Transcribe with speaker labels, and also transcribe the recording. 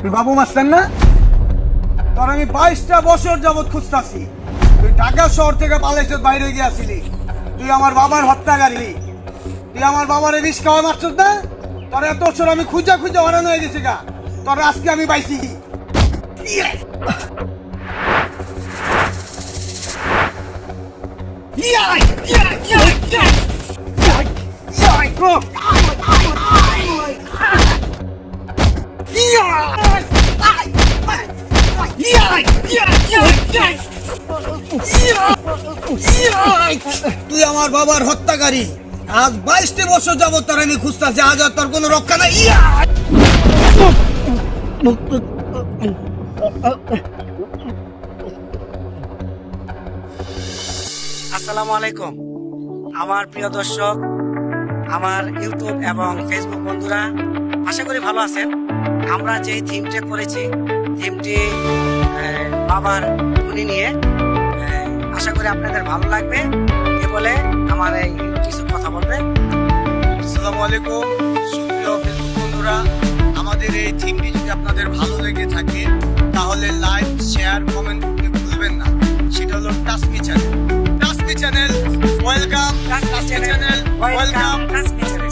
Speaker 1: তুই বাবু মাস্টার না? তোর আমি 22টা বছর যাবৎ খুঁজতাছি। তুই ঢাকা শহর থেকে পালাইছত, বাইরে গিয়েছিলি। তুই আমার বাবার হত্যাকারী। তুই আমার বাবারে বিষ খাওয়া মারছত না? তোর এত বছর আমি খুঁজা হরানো হয়ে গেছি গা। তোর আজকে আমি পাইছি। তুই আমার বাবার হত্যাকারী। আজ 22টা বছর যাবত তোর আমি খুঁজতেছি, আজ আর তোর কোনো রক্ষা নাই।
Speaker 2: আসসালামু আলাইকুম আমার প্রিয় দর্শক, আমার ইউটিউব এবং ফেসবুক বন্ধুরা, আশা করি ভালো আছেন। আমরা যে থিমটা করেছি, থিমটি বাবার খুনি নিয়ে, আশা করি আপনাদের ভালো লাগবে। এ বলে আমার এই কিছু কথা বলবে।
Speaker 1: আসসালামু আলাইকুম সুপ্রিয় ফেসবুক বন্ধুরা, আমাদের এই থিমটি যদি আপনাদের ভালো লেগে থাকে তাহলে লাইক, শেয়ার, কমেন্ট করতে ভুলবেন না। সেটা হলো Tasmi channel. Welcome Tasmi channel.